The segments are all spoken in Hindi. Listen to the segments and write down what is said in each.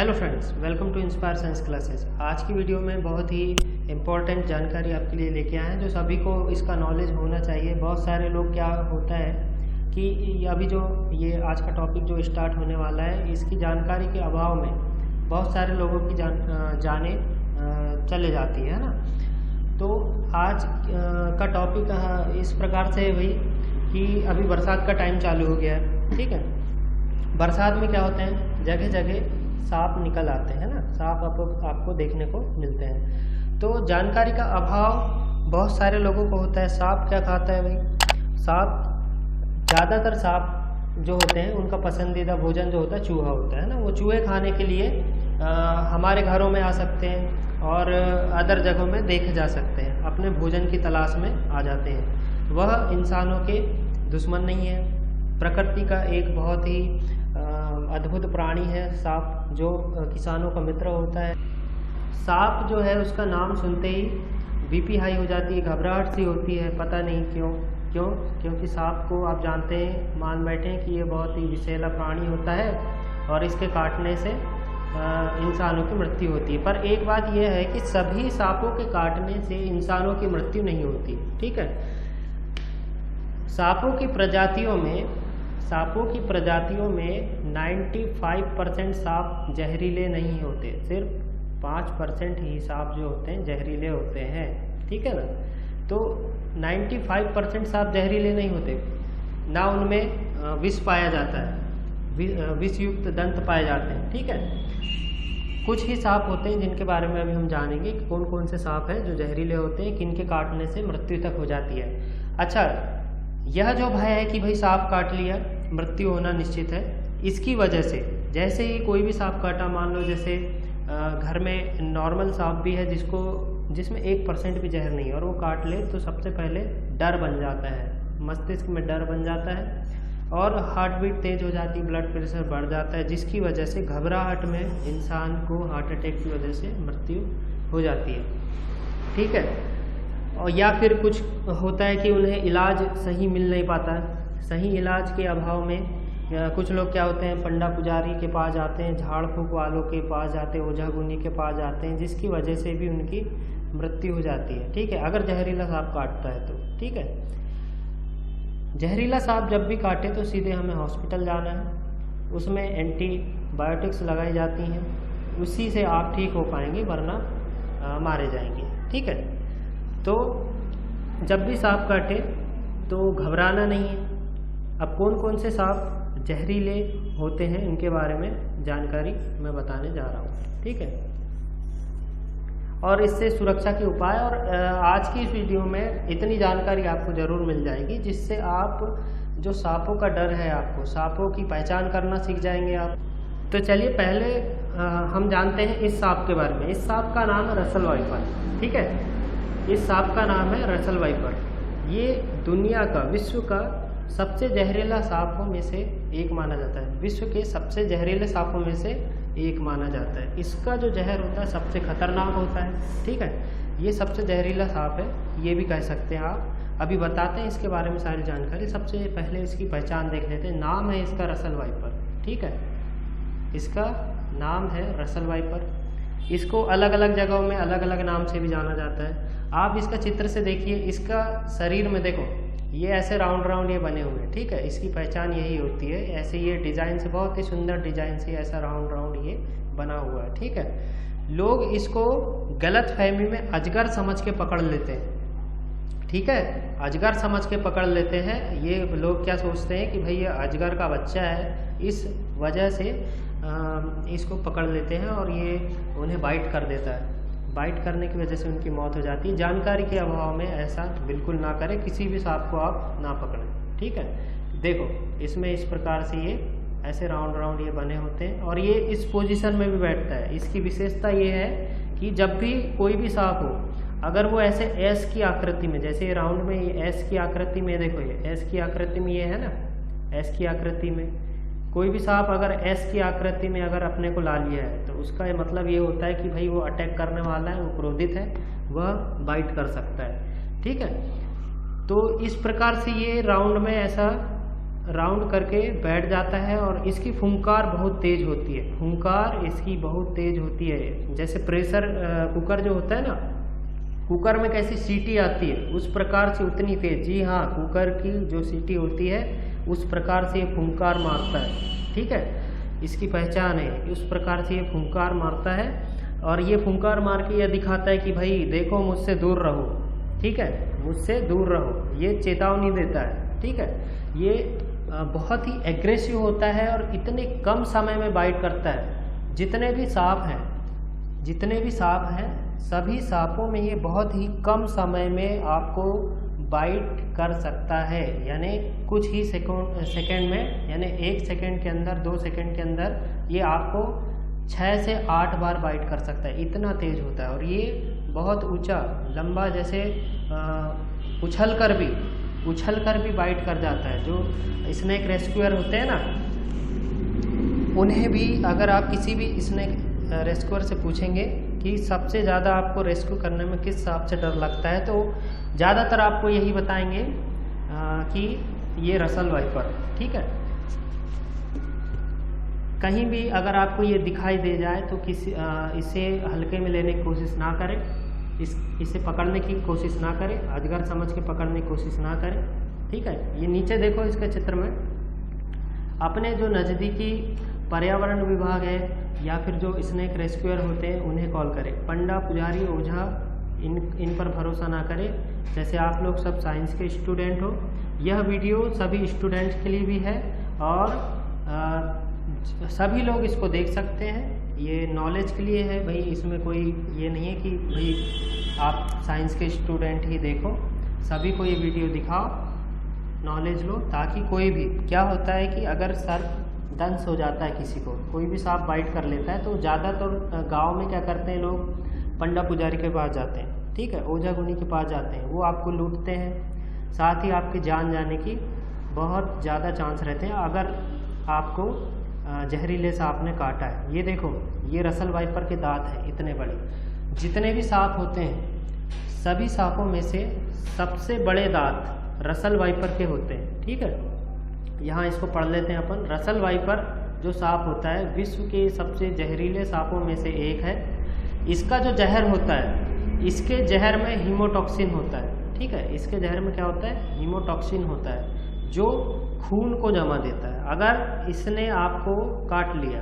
Hello friends, welcome to inspire science classes. आज की वीडियो में बहुत ही इम्पोर्टेंट जानकारी आपके लिए लेके आए हैं जो सभी को इसका नॉलेज होना चाहिए। बहुत सारे लोग क्या होता है कि अभी जो ये आज का टॉपिक जो स्टार्ट होने वाला है, इसकी जानकारी के अभाव में बहुत सारे लोगों की जाने चले जाती है ना। तो आज का टॉपिक इस प्रकार से है भाई कि अभी बरसात का टाइम चालू हो गया है, ठीक है। बरसात में क्या होते हैं, जगह जगह सांप निकल आते हैं ना, सांप आपको देखने को मिलते हैं। तो जानकारी का अभाव बहुत सारे लोगों को होता है। सांप क्या खाता है भाई? सांप ज़्यादातर सांप जो होते हैं उनका पसंदीदा भोजन जो होता है चूहा होता है ना। वो चूहे खाने के लिए हमारे घरों में आ सकते हैं और अदर जगहों में देखे जा सकते हैं, अपने भोजन की तलाश में आ जाते हैं। वह इंसानों के दुश्मन नहीं है, प्रकृति का एक बहुत ही अद्भुत प्राणी है सांप, जो किसानों का मित्र होता है। सांप जो है उसका नाम सुनते ही बीपी हाई हो जाती है, घबराहट सी होती है, पता नहीं क्यों। क्योंकि सांप को आप जानते हैं, मान बैठे हैं कि ये बहुत ही विषैला प्राणी होता है और इसके काटने से इंसानों की मृत्यु होती है। पर एक बात यह है कि सभी सांपों के काटने से इंसानों की मृत्यु नहीं होती, ठीक है। सांपों की प्रजातियों में 95% सांप जहरीले नहीं होते, सिर्फ 5% ही सांप जो होते हैं जहरीले होते हैं, ठीक है ना। तो 95% सांप जहरीले नहीं होते, ना उनमें विष पाया जाता है, विष युक्त दंत पाए जाते हैं, ठीक है। कुछ ही सांप होते हैं जिनके बारे में अभी हम जानेंगे कि कौन कौन से सांप हैं जो जहरीले होते हैं, किनके काटने से मृत्यु तक हो जाती है। अच्छा, यह जो भय है कि भाई सांप काट लिया मृत्यु होना निश्चित है, इसकी वजह से जैसे ही कोई भी सांप काटा, मान लो जैसे घर में नॉर्मल सांप भी है जिसमें 1% भी जहर नहीं है और वो काट ले, तो सबसे पहले डर बन जाता है, मस्तिष्क में डर बन जाता है और हार्ट बीट तेज हो जाती है, ब्लड प्रेशर बढ़ जाता है, जिसकी वजह से घबराहट में इंसान को हार्ट अटैक की वजह से मृत्यु हो जाती है, ठीक है। और या फिर कुछ होता है कि उन्हें इलाज सही मिल नहीं पाता है। सही इलाज के अभाव में कुछ लोग क्या होते हैं, पंडा पुजारी के पास जाते हैं, झाड़ फूक वालों के पास जाते हैं, ओझा गुनी के पास जाते हैं, जिसकी वजह से भी उनकी मृत्यु हो जाती है, ठीक है, अगर जहरीला सांप काटता है तो, ठीक है। जहरीला सांप जब भी काटे तो सीधे हमें हॉस्पिटल जाना है, उसमें एंटीबायोटिक्स लगाई जाती हैं, उसी से आप ठीक हो पाएंगे, वरना मारे जाएंगे, ठीक है। तो जब भी सांप काटे तो घबराना नहीं है। अब कौन कौन से सांप जहरीले होते हैं इनके बारे में जानकारी मैं बताने जा रहा हूँ, ठीक है, और इससे सुरक्षा के उपाय। और आज की इस वीडियो में इतनी जानकारी आपको ज़रूर मिल जाएगी जिससे आप जो सांपों का डर है, आपको सांपों की पहचान करना सीख जाएंगे आप। तो चलिए पहले हम जानते हैं इस सांप के बारे में। इस सांप का नाम है रसल वाइपर, ठीक है। इस सांप का नाम है रसल वाइपर। ये दुनिया का, विश्व का सबसे जहरीला सांपों में से एक माना जाता है, विश्व के सबसे जहरीले सांपों में से एक माना जाता है। इसका जो जहर होता है सबसे खतरनाक होता है, ठीक है। ये सबसे जहरीला सांप है, ये भी कह सकते हैं आप। अभी बताते हैं इसके बारे में सारी जानकारी। सबसे पहले इसकी पहचान देख लेते हैं। नाम है इसका रसल वाइपर, ठीक है। इसका नाम है रसल वाइपर। इसको अलग अलग जगहों में अलग अलग नाम से भी जाना जाता है। आप इसका चित्र से देखिए, इसका शरीर में देखो, ये ऐसे राउंड राउंड ये बने हुए हैं, ठीक है। इसकी पहचान यही होती है, ऐसे ये डिज़ाइन से, बहुत ही सुंदर डिज़ाइन से ऐसा राउंड राउंड ये बना हुआ है, ठीक है। लोग इसको गलत फहमी में अजगर समझ के पकड़ लेते हैं, ठीक है, अजगर समझ के पकड़ लेते हैं। ये लोग क्या सोचते हैं कि भाई ये अजगर का बच्चा है, इस वजह से इसको पकड़ लेते हैं और ये उन्हें बाइट कर देता है। बाइट करने की वजह से उनकी मौत हो जाती है। जानकारी के अभाव में ऐसा बिल्कुल ना करें, किसी भी सांप को आप ना पकड़ें, ठीक है। देखो इसमें इस प्रकार से ये ऐसे राउंड राउंड ये बने होते हैं और ये इस पोजीशन में भी बैठता है। इसकी विशेषता ये है कि जब भी कोई भी सांप हो, अगर वो ऐसे एस की आकृति में, जैसे ये राउंड में ये एस की आकृति में, देखो ये एस की आकृति में ये है ना, एस की आकृति में कोई भी सांप अगर एस की आकृति में अगर अपने को ला लिया है तो उसका ये मतलब ये होता है कि भाई वो अटैक करने वाला है, वो क्रोधित है, वह बाइट कर सकता है, ठीक है। तो इस प्रकार से ये राउंड में ऐसा राउंड करके बैठ जाता है और इसकी फुंकार बहुत तेज़ होती है। फुंकार इसकी बहुत तेज़ होती है, जैसे प्रेशर कुकर जो होता है ना, कुकर में कैसी सीटी आती है उस प्रकार से उतनी तेज़। जी हाँ, कुकर की जो सीटी होती है उस प्रकार से ये फुंकार मारता है। ठीक है, इसकी पहचान है, उस प्रकार से ये फुंकार मारता है। और ये फुंकार मार के यह दिखाता है कि भाई देखो मुझसे दूर रहो। ठीक है, मुझसे दूर रहो, ये चेतावनी देता है। ठीक है, ये बहुत ही एग्रेसिव होता है और इतने कम समय में बाइट करता है। जितने भी सांप हैं सभी सांपों में ये बहुत ही कम समय में आपको बाइट कर सकता है, यानी कुछ ही सेकंड में, यानी 1 सेकंड के अंदर, 2 सेकंड के अंदर ये आपको 6 से 8 बार बाइट कर सकता है, इतना तेज़ होता है। और ये बहुत ऊंचा लंबा, जैसे उछल कर भी बाइट कर जाता है। जो स्नेक रेस्क्यूअर होते हैं ना, उन्हें भी अगर आप किसी भी स्नेक रेस्क्यूअर से पूछेंगे कि सबसे ज़्यादा आपको रेस्क्यू करने में किस सांप से डर लगता है, तो ज़्यादातर आपको यही बताएंगे कि ये रसल वाइपर। ठीक है, कहीं भी अगर आपको ये दिखाई दे जाए तो इसे हल्के में लेने की कोशिश ना करें, इसे पकड़ने की कोशिश ना करें, अजगर समझ के पकड़ने की कोशिश ना करें। ठीक है, ये नीचे देखो इसके चित्र में, अपने जो नज़दीकी पर्यावरण विभाग है या फिर जो स्नेक रेस्क्यूअर होते हैं उन्हें कॉल करें। पंडा, पुजारी, ओझा इन पर भरोसा ना करें। जैसे आप लोग सब साइंस के स्टूडेंट हो, यह वीडियो सभी स्टूडेंट्स के लिए भी है और सभी लोग इसको देख सकते हैं। ये नॉलेज के लिए है भाई, इसमें कोई ये नहीं है कि भाई आप साइंस के स्टूडेंट ही देखो, सभी को ये वीडियो दिखाओ, नॉलेज लो, ताकि कोई भी, क्या होता है कि अगर सर दंश हो जाता है किसी को, कोई भी सांप बाइट कर लेता है, तो ज़्यादातर गांव में क्या करते हैं लोग, पंडा पुजारी के पास जाते हैं। ठीक है, ओझा गुनी के पास जाते हैं, वो आपको लूटते हैं, साथ ही आपकी जान जाने की बहुत ज़्यादा चांस रहते हैं अगर आपको जहरीले सांप ने काटा है। ये देखो, ये रसल वाइपर के दांत हैं इतने बड़े। जितने भी सांप होते हैं सभी सांपों में से सबसे बड़े दांत रसल वाइपर के होते हैं। ठीक है, यहाँ इसको पढ़ लेते हैं अपन। रसल वाइपर जो सांप होता है विश्व के सबसे जहरीले सांपों में से एक है। इसका जो जहर होता है, इसके जहर में हीमोटॉक्सिन होता है। ठीक है, इसके जहर में क्या होता है, हीमोटॉक्सिन होता है जो खून को जमा देता है। अगर इसने आपको काट लिया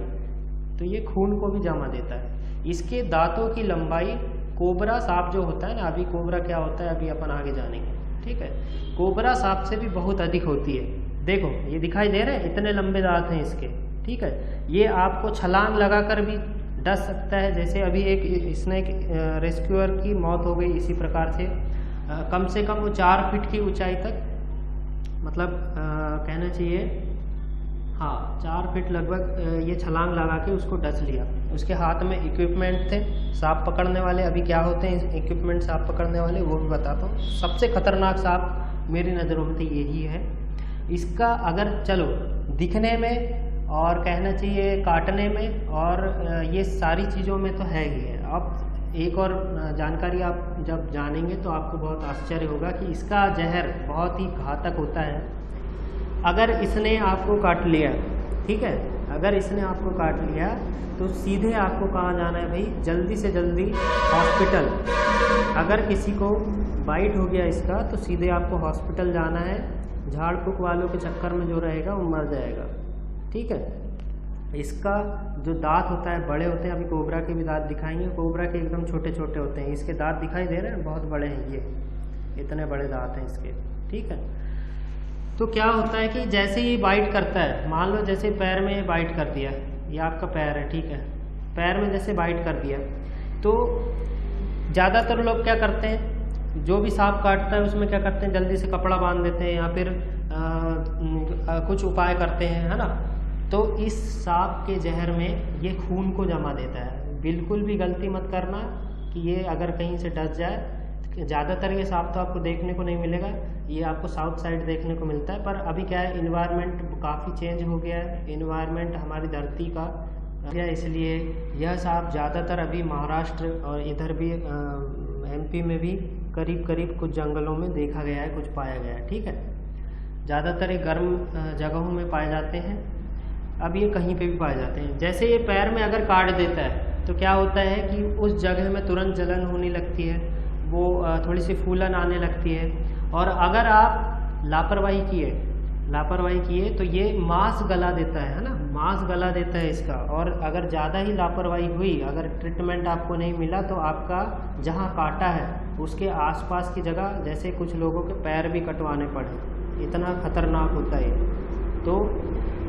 तो ये खून को भी जमा देता है। इसके दांतों की लंबाई कोबरा सांप जो होता है ना, अभी कोबरा क्या होता है अभी अपन आगे जानेंगे। ठीक है, कोबरा सांप से भी बहुत अधिक होती है। देखो ये दिखाई दे रहे हैं, इतने लंबे दांत हैं इसके। ठीक है, ये आपको छलांग लगाकर भी डस सकता है। जैसे अभी एक स्नेक रेस्क्यूअर की मौत हो गई इसी प्रकार से कम वो 4 फीट की ऊंचाई तक, मतलब कहना चाहिए हाँ 4 फीट लगभग, ये छलांग लगा के उसको डस लिया। उसके हाथ में इक्विपमेंट थे सांप पकड़ने वाले। अभी क्या होते हैं इक्विपमेंट सांप पकड़ने वाले, वो भी बताता हूँ। सबसे खतरनाक सांप मेरी नज़रों में तो यही है। इसका अगर चलो दिखने में और कहना चाहिए काटने में और ये सारी चीज़ों में तो है ही है। अब एक और जानकारी आप जब जानेंगे तो आपको बहुत आश्चर्य होगा कि इसका जहर बहुत ही घातक होता है। अगर इसने आपको काट लिया, ठीक है, अगर इसने आपको काट लिया तो सीधे आपको कहाँ जाना है भाई, जल्दी से जल्दी हॉस्पिटल। अगर किसी को बाइट हो गया इसका तो सीधे आपको हॉस्पिटल जाना है। झाड़ फूक वालों के चक्कर में जो रहेगा वो मर जाएगा। ठीक है, इसका जो दांत होता है बड़े होते हैं। अभी कोबरा के भी दांत दिखाएंगे, कोबरा के एकदम छोटे छोटे होते हैं। इसके दांत दिखाई दे रहे हैं, बहुत बड़े हैं, ये इतने बड़े दांत हैं इसके। ठीक है, तो क्या होता है कि जैसे ही बाइट करता है, मान लो जैसे पैर में बाइट कर दिया, ये आपका पैर है, ठीक है, पैर में जैसे बाइट कर दिया तो ज़्यादातर लोग क्या करते हैं, जो भी सांप काटता है उसमें क्या करते हैं, जल्दी से कपड़ा बांध देते हैं या फिर कुछ उपाय करते हैं, है ना। तो इस सांप के जहर में ये खून को जमा देता है। बिल्कुल भी गलती मत करना कि ये अगर कहीं से डस जाए। ज़्यादातर ये सांप तो आपको देखने को नहीं मिलेगा, ये आपको साउथ साइड देखने को मिलता है। पर अभी क्या है, इन्वायरमेंट काफ़ी चेंज हो गया है, इन्वायरमेंट हमारी धरती का गया, इसलिए यह सांप ज़्यादातर अभी महाराष्ट्र और इधर भी MP में भी करीब करीब कुछ जंगलों में देखा गया है, कुछ पाया गया है। ठीक है, ज़्यादातर ये गर्म जगहों में पाए जाते हैं। अब ये कहीं पे भी पाए जाते हैं। जैसे ये पैर में अगर काट देता है तो क्या होता है कि उस जगह में तुरंत जलन होने लगती है, वो थोड़ी सी फूलन आने लगती है। और अगर आप लापरवाही किए तो ये मांस गला देता है ना, मांस गला देता है इसका। और अगर ज़्यादा ही लापरवाही हुई, अगर ट्रीटमेंट आपको नहीं मिला, तो आपका जहाँ काटा है उसके आसपास की जगह, जैसे कुछ लोगों के पैर भी कटवाने पड़े, इतना खतरनाक होता है। तो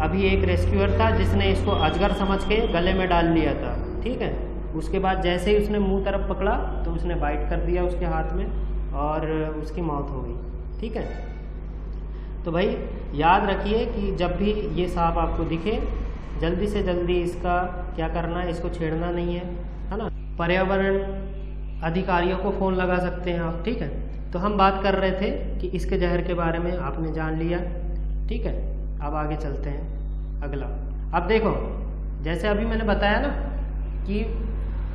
अभी एक रेस्क्यूअर था जिसने इसको अजगर समझ के गले में डाल लिया था, ठीक है। उसके बाद जैसे ही उसने मुंह तरफ पकड़ा तो उसने बाइट कर दिया उसके हाथ में और उसकी मौत हो गई, ठीक है। तो भाई याद रखिए कि जब भी ये सांप आपको दिखे, जल्दी से जल्दी इसका क्या करना है, इसको छेड़ना नहीं है ना। पर्यावरण अधिकारियों को फ़ोन लगा सकते हैं आप, ठीक है। तो हम बात कर रहे थे कि इसके जहर के बारे में आपने जान लिया, ठीक है। अब आगे चलते हैं अगला। अब देखो, जैसे अभी मैंने बताया ना कि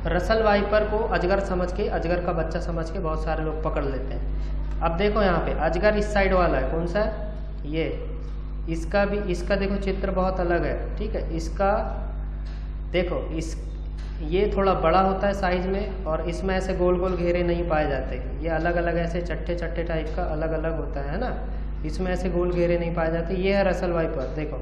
रसल वाइपर को अजगर समझ के, अजगर का बच्चा समझ के बहुत सारे लोग पकड़ लेते हैं। अब देखो यहाँ पे अजगर इस साइड वाला है, कौन सा है ये, इसका देखो चित्र बहुत अलग है, ठीक है। इसका देखो, ये थोड़ा बड़ा होता है साइज में और इसमें ऐसे गोल गोल घेरे नहीं पाए जाते। ये अलग अलग ऐसे चट्टे चट्टे टाइप का अलग अलग होता है ना, इसमें ऐसे गोल घेरे नहीं पाए जाते। ये है रसल वाइपर, देखो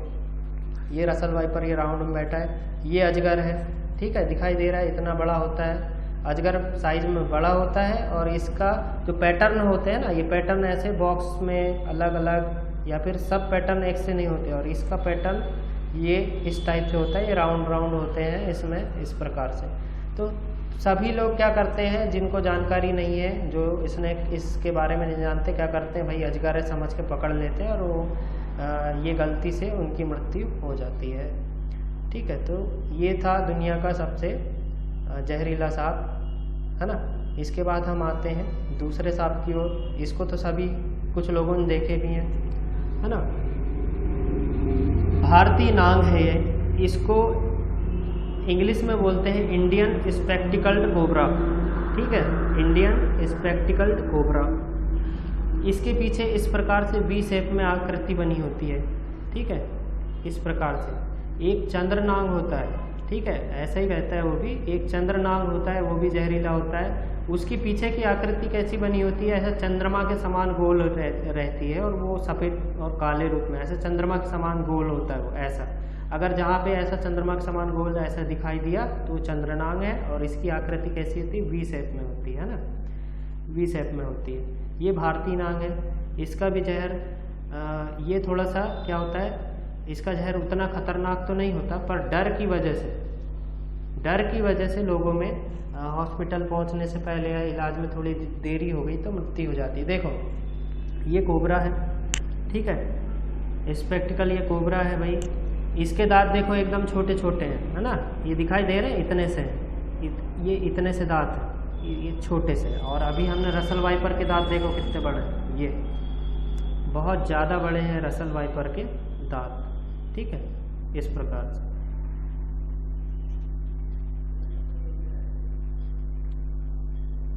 ये रसल वाइपर, ये राउंड में बैठा है। ये अजगर है, ठीक है, दिखाई दे रहा है, इतना बड़ा होता है। अजगर साइज में बड़ा होता है और इसका जो पैटर्न होते हैं ना, ये पैटर्न ऐसे बॉक्स में अलग अलग या फिर सब पैटर्न एक से नहीं होते। और इसका पैटर्न ये इस टाइप से होता है, ये राउंड राउंड होते हैं इसमें, इस प्रकार से। तो सभी लोग क्या करते हैं, जिनको जानकारी नहीं है, जो इसके बारे में नहीं जानते, क्या करते हैं, भाई अजगर है समझ के पकड़ लेते हैं और वो ये गलती से उनकी मृत्यु हो जाती है, ठीक है। तो ये था दुनिया का सबसे जहरीला सांप, है ना। इसके बाद हम आते हैं दूसरे सांप की ओर। इसको तो सभी कुछ लोगों ने देखे भी हैं, है ना। भारतीय नाग है ये, इसको इंग्लिश में बोलते हैं इंडियन स्पेक्टिकल्ड कोबरा, ठीक है, इंडियन स्पेक्टिकल्ड कोबरा। इसके पीछे इस प्रकार से वी शेप में आकृति बनी होती है, ठीक है। इस प्रकार से एक चंद्रनाग होता है, ठीक है, ऐसा ही रहता है वो भी। एक चंद्रनाग होता है, वो भी जहरीला होता है। उसकी पीछे की आकृति कैसी बनी होती है, ऐसा चंद्रमा के समान गोल रहती है और वो सफ़ेद और काले रूप में, ऐसा चंद्रमा के समान गोल होता है वो, ऐसा। अगर जहाँ पे ऐसा चंद्रमा के समान गोल ऐसा दिखाई दिया तो चंद्रनाग है। और इसकी आकृति कैसी होती है, वी शेप में होती है ना, वी शेप में होती है। ये भारतीय नाग है। इसका भी जहर ये थोड़ा सा क्या होता है, इसका जहर उतना खतरनाक तो नहीं होता, पर डर की वजह से लोगों में हॉस्पिटल पहुंचने से पहले या इलाज में थोड़ी देरी हो गई तो मृत्यु हो जाती है। देखो ये कोबरा है, ठीक है, स्पेक्टिकल ये कोबरा है भाई। इसके दांत देखो एकदम छोटे छोटे हैं, है ना, ये दिखाई दे रहे हैं, इतने से, ये इतने से दांत हैं, ये छोटे से। और अभी हमने रसल वाइपर के दांत देखो कितने बड़े हैं, ये बहुत ज़्यादा बड़े हैं रसल वाइपर के दांत, ठीक है, इस प्रकार से।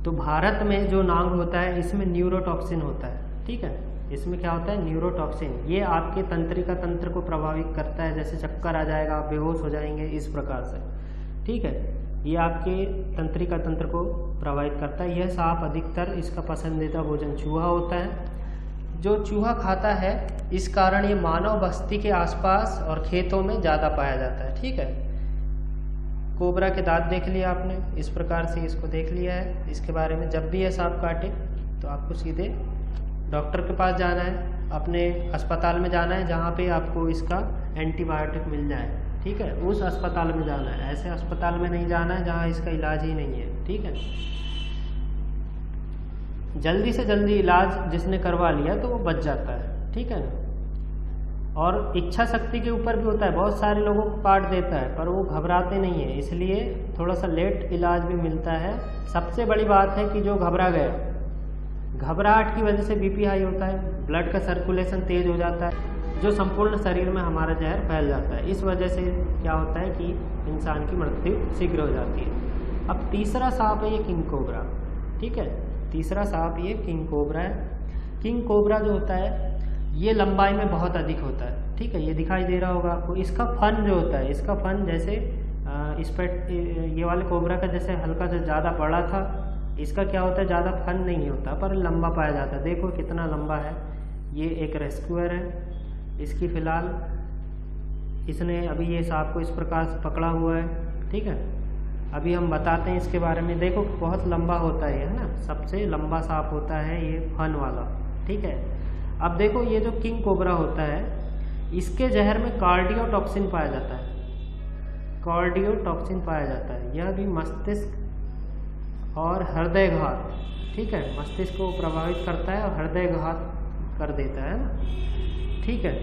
तो भारत में जो नाग होता है इसमें न्यूरोटॉक्सिन होता है, ठीक है। इसमें क्या होता है, न्यूरोटॉक्सिन। ये आपके तंत्रिका तंत्र को प्रभावित करता है, जैसे चक्कर आ जाएगा, आप बेहोश हो जाएंगे, इस प्रकार से, ठीक है। ये आपके तंत्रिका तंत्र को प्रभावित करता है। यह सांप अधिकतर इसका पसंदीदा भोजन चूहा होता है। जो चूहा खाता है, इस कारण ये मानव बस्ती के आसपास और खेतों में ज़्यादा पाया जाता है, ठीक है। कोबरा के दांत देख लिया आपने, इस प्रकार से इसको देख लिया है। इसके बारे में जब भी ये सांप काटे तो आपको सीधे डॉक्टर के पास जाना है, अपने अस्पताल में जाना है जहाँ पे आपको इसका एंटीबायोटिक मिल जाए, ठीक है, उस अस्पताल में जाना है। ऐसे अस्पताल में नहीं जाना है जहाँ इसका इलाज ही नहीं है, ठीक है। जल्दी से जल्दी इलाज जिसने करवा लिया तो वो बच जाता है, ठीक है। और इच्छा शक्ति के ऊपर भी होता है, बहुत सारे लोगों को काट देता है पर वो घबराते नहीं है, इसलिए थोड़ा सा लेट इलाज भी मिलता है। सबसे बड़ी बात है कि जो घबरा गया, घबराहट की वजह से बीपी हाई होता है, ब्लड का सर्कुलेशन तेज हो जाता है, जो संपूर्ण शरीर में हमारा जहर फैल जाता है। इस वजह से क्या होता है कि इंसान की मृत्यु शीघ्र हो जाती है। अब तीसरा सांप है ये किंग कोबरा, ठीक है, तीसरा सांप ये किंग कोबरा है। किंग कोबरा जो होता है ये लंबाई में बहुत अधिक होता है, ठीक है, ये दिखाई दे रहा होगा आपको। इसका फन जो होता है, इसका फन जैसे इस पर ये वाले कोबरा का जैसे हल्का से ज़्यादा बड़ा था, इसका क्या होता है, ज़्यादा फन नहीं होता पर लंबा पाया जाता है। देखो कितना लंबा है। ये एक रेस्क्यूअर है, इसकी फ़िलहाल इसने अभी ये सांप को इस प्रकार से पकड़ा हुआ है, ठीक है। अभी हम बताते हैं इसके बारे में। देखो बहुत लंबा होता है ना, सबसे लंबा सांप होता है ये फन वाला, ठीक है। अब देखो ये जो किंग कोबरा होता है, इसके जहर में कार्डियोटॉक्सिन पाया जाता है, कार्डियोटॉक्सिन पाया जाता है। यह भी मस्तिष्क और हृदय घात, ठीक है, मस्तिष्क को प्रभावित करता है और हृदय घात कर देता है ना, ठीक है।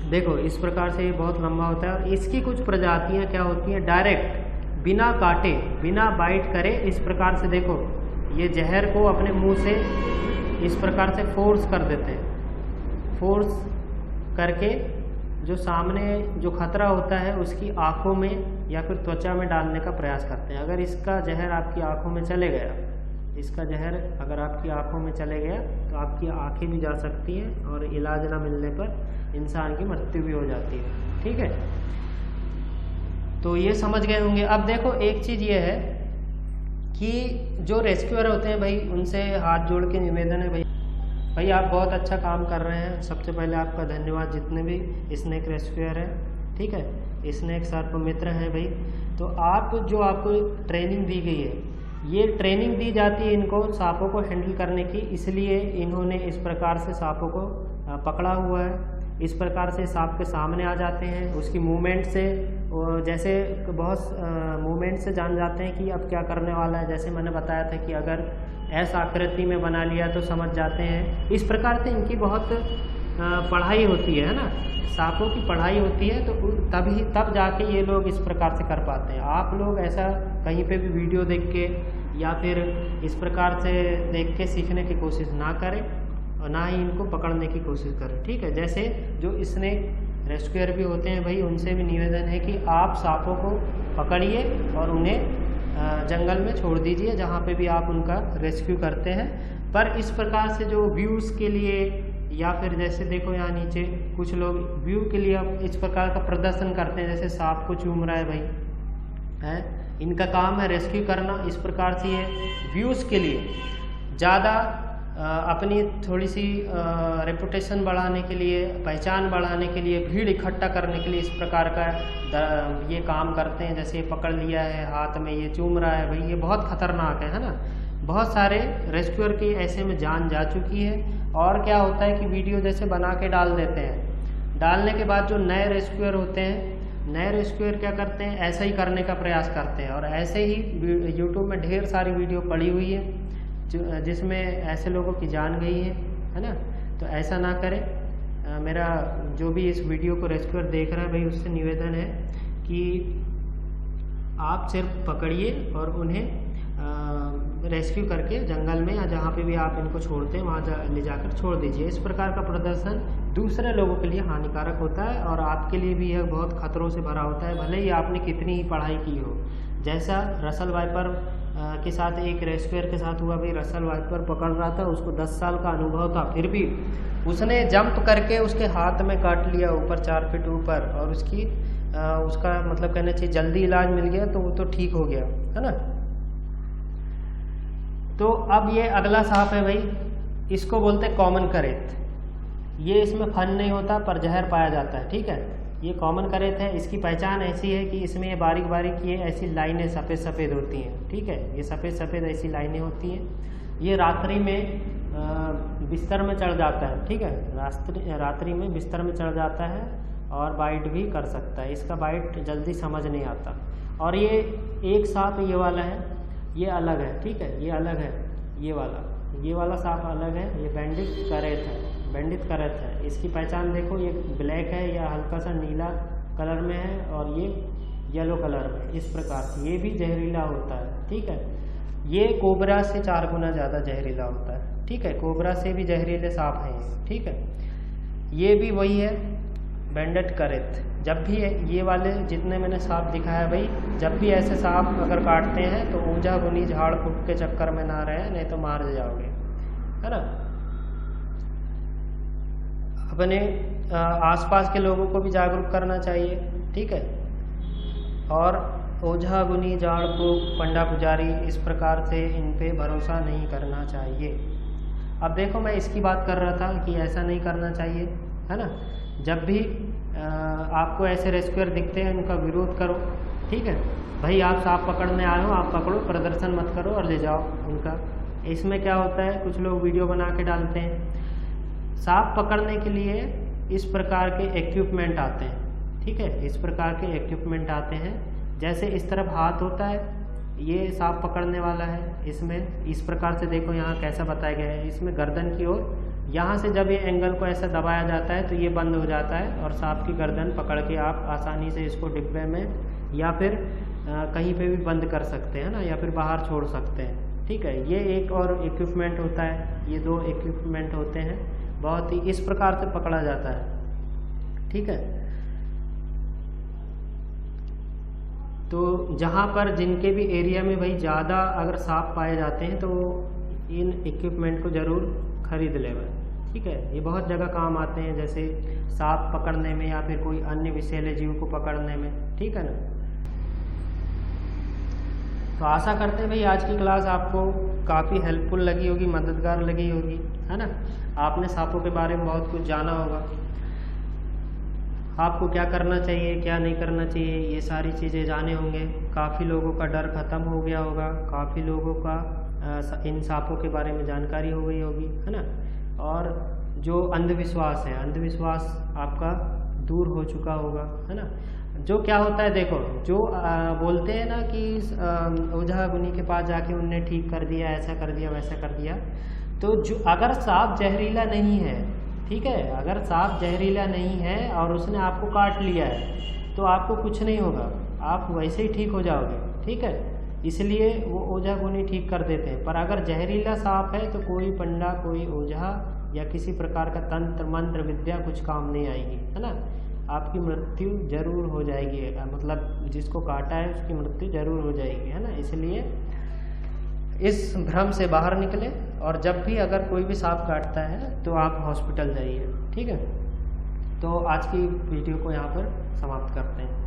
देखो इस प्रकार से ये बहुत लंबा होता है। और इसकी कुछ प्रजातियां क्या होती हैं, डायरेक्ट बिना काटे बिना बाइट करे इस प्रकार से, देखो ये जहर को अपने मुंह से इस प्रकार से फोर्स कर देते हैं, फोर्स करके जो सामने जो खतरा होता है उसकी आंखों में या फिर त्वचा में डालने का प्रयास करते हैं। अगर इसका जहर आपकी आंखों में चले गया, इसका जहर अगर आपकी आंखों में चले गया तो आपकी आंखें भी जा सकती हैं और इलाज ना मिलने पर इंसान की मृत्यु भी हो जाती है, ठीक है। तो ये समझ गए होंगे। अब देखो एक चीज़ ये है कि जो रेस्क्यूअर होते हैं भाई, उनसे हाथ जोड़ के निवेदन है भाई आप बहुत अच्छा काम कर रहे हैं। सबसे पहले आपका धन्यवाद, जितने भी स्नेक रेस्क्यूअर हैं, ठीक है, स्नेक सर्प मित्र हैं भाई। तो आप जो आपको ट्रेनिंग दी गई है, ये ट्रेनिंग दी जाती है इनको सांपों को हैंडल करने की, इसलिए इन्होंने इस प्रकार से सांपों को पकड़ा हुआ है। इस प्रकार से सांप के सामने आ जाते हैं, उसकी मूवमेंट से, जैसे बहुत मूवमेंट से जान जाते हैं कि अब क्या करने वाला है। जैसे मैंने बताया था कि अगर ऐसा आकृति में बना लिया तो समझ जाते हैं। इस प्रकार से इनकी बहुत पढ़ाई होती है ना, सांपों की पढ़ाई होती है, तो तब जाके ये लोग इस प्रकार से कर पाते हैं। आप लोग ऐसा कहीं पे भी वीडियो देख के या फिर इस प्रकार से देख के सीखने की कोशिश ना करें और ना ही इनको पकड़ने की कोशिश करें, ठीक है। जैसे जो स्नेक रेस्क्यूअर भी होते हैं भाई, उनसे भी निवेदन है कि आप सांपों को पकड़िए और उन्हें जंगल में छोड़ दीजिए जहाँ पे भी आप उनका रेस्क्यू करते हैं। पर इस प्रकार से जो व्यूज़ के लिए या फिर जैसे देखो यहाँ नीचे कुछ लोग व्यू के लिए इस प्रकार का प्रदर्शन करते हैं, जैसे सांप को चूम रहा है भाई, है, इनका काम है रेस्क्यू करना। इस प्रकार से ये व्यूज़ के लिए ज़्यादा अपनी थोड़ी सी रेपुटेशन बढ़ाने के लिए, पहचान बढ़ाने के लिए, भीड़ इकट्ठा करने के लिए इस प्रकार का ये काम करते हैं। जैसे पकड़ लिया है, हाथ में ये चूम रहा है भाई, ये बहुत खतरनाक है ना। बहुत सारे रेस्क्यूअर की ऐसे में जान जा चुकी है। और क्या होता है कि वीडियो जैसे बना के डाल देते हैं, डालने के बाद जो नए रेस्क्यूअर होते हैं, नए रेस्क्यूअर क्या करते हैं, ऐसा ही करने का प्रयास करते हैं। और ऐसे ही यूट्यूब में ढेर सारी वीडियो पड़ी हुई है जिसमें ऐसे लोगों की जान गई है ना। तो ऐसा ना करें। मेरा जो भी इस वीडियो को रेस्क्यूअर देख रहा है भाई, उससे निवेदन है कि आप सिर्फ पकड़िए और उन्हें रेस्क्यू करके जंगल में या जहाँ पे भी आप इनको छोड़ते हैं वहाँ ले जाकर छोड़ दीजिए। इस प्रकार का प्रदर्शन दूसरे लोगों के लिए हानिकारक होता है और आपके लिए भी यह बहुत खतरों से भरा होता है, भले ही आपने कितनी ही पढ़ाई की हो। जैसा रसल वाइपर के साथ एक रेस्क्यूअर के साथ हुआ भाई, रसल वाइपर पकड़ रहा था, उसको 10 साल का अनुभव था, फिर भी उसने जंप करके उसके हाथ में काट लिया ऊपर 4 फीट ऊपर, और उसका मतलब कहना चाहिए जल्दी इलाज मिल गया तो वो तो ठीक हो गया, है ना। तो अब ये अगला सांप है भाई, इसको बोलते हैं कॉमन करेत। ये इसमें फन नहीं होता पर जहर पाया जाता है, ठीक है। ये कॉमन करेत है। इसकी पहचान ऐसी है कि इसमें ये बारीक बारीक ये ऐसी लाइनें सफ़ेद सफ़ेद होती हैं, ठीक है। ये सफ़ेद सफ़ेद ऐसी लाइनें होती हैं। ये रात्रि में बिस्तर में चढ़ जाता है, ठीक है। रात्रि में बिस्तर में चढ़ जाता है और बाइट भी कर सकता है। इसका बाइट जल्दी समझ नहीं आता। और ये एक सांप ये वाला है, ये अलग है, ठीक है, ये अलग है। ये वाला सांप अलग है, ये बैंडिट करेत है, बैंडिट करेत है। इसकी पहचान देखो, ये ब्लैक है या हल्का सा नीला कलर में है और ये येलो कलर में, इस प्रकार से। ये भी जहरीला होता है, ठीक है। ये कोबरा से 4 गुना ज़्यादा जहरीला होता है, ठीक है। कोबरा से भी जहरीले सांप हैं ये, ठीक है। ये भी वही है, बैंडेड करेत। जब भी ये वाले जितने मैंने सांप दिखाया भाई, जब भी ऐसे सांप अगर काटते हैं तो ऊंजा बुनी झाड़ फूक के चक्कर में ना रहे, नहीं तो मार जाओगे, है ना। अपने आसपास के लोगों को भी जागरूक करना चाहिए, ठीक है। और ओझा गुनी जाड़ फूक पंडा पुजारी इस प्रकार से इन पे भरोसा नहीं करना चाहिए। अब देखो, मैं इसकी बात कर रहा था कि ऐसा नहीं करना चाहिए, है ना। जब भी आपको ऐसे रेस्क्यूअर दिखते हैं उनका विरोध करो, ठीक है। भाई आप सांप पकड़ने आए हो, आप पकड़ो, प्रदर्शन मत करो और ले जाओ उनका। इसमें क्या होता है, कुछ लोग वीडियो बना के डालते हैं। सांप पकड़ने के लिए इस प्रकार के इक्विपमेंट आते हैं, ठीक है। इस प्रकार के इक्विपमेंट आते हैं, जैसे इस तरफ हाथ होता है, ये सांप पकड़ने वाला है। इसमें इस प्रकार से देखो, यहाँ कैसा बताया गया है, इसमें गर्दन की ओर यहाँ से जब ये एंगल को ऐसा दबाया जाता है तो ये बंद हो जाता है और सांप की गर्दन पकड़ के आप आसानी से इसको डिब्बे में या फिर कहीं पे भी बंद कर सकते हैं ना, या फिर बाहर छोड़ सकते हैं, ठीक है। ये एक और इक्विपमेंट होता है, ये दो इक्विपमेंट होते हैं, बहुत ही इस प्रकार से पकड़ा जाता है, ठीक है। तो जहाँ पर जिनके भी एरिया में भाई ज़्यादा अगर सांप पाए जाते हैं तो इन इक्विपमेंट को ज़रूर खरीद लें, ठीक है। ये बहुत जगह काम आते हैं, जैसे सांप पकड़ने में या फिर कोई अन्य विषैले जीव को पकड़ने में, ठीक है ना। तो आशा करते हैं भाई आज की क्लास आपको काफ़ी हेल्पफुल लगी होगी, मददगार लगी होगी, है ना। आपने सांपों के बारे में बहुत कुछ जाना होगा, आपको क्या करना चाहिए क्या नहीं करना चाहिए ये सारी चीज़ें जाने होंगे। काफ़ी लोगों का डर खत्म हो गया होगा, काफ़ी लोगों का इन सांपों के बारे में जानकारी हो गई होगी, है ना। और जो अंधविश्वास है, अंधविश्वास आपका दूर हो चुका होगा, है ना। जो क्या होता है देखो, जो बोलते हैं ना कि ओझा गुनी के पास जाके उनने ठीक कर दिया, ऐसा कर दिया वैसा कर दिया, तो जो अगर सांप जहरीला नहीं है, ठीक है, अगर सांप जहरीला नहीं है और उसने आपको काट लिया है तो आपको कुछ नहीं होगा, आप वैसे ही ठीक हो जाओगे, ठीक है। इसलिए वो ओझा गुनी ठीक कर देते हैं। पर अगर जहरीला सांप है तो कोई पंडा, कोई ओझा या किसी प्रकार का तंत्र मंत्र विद्या कुछ काम नहीं आएगी, है ना। आपकी मृत्यु जरूर हो जाएगी, मतलब जिसको काटा है उसकी मृत्यु जरूर हो जाएगी, है ना। इसलिए इस भ्रम से बाहर निकले और जब भी अगर कोई भी सांप काटता है तो आप हॉस्पिटल जाइए, ठीक है। तो आज की वीडियो को यहाँ पर समाप्त करते हैं।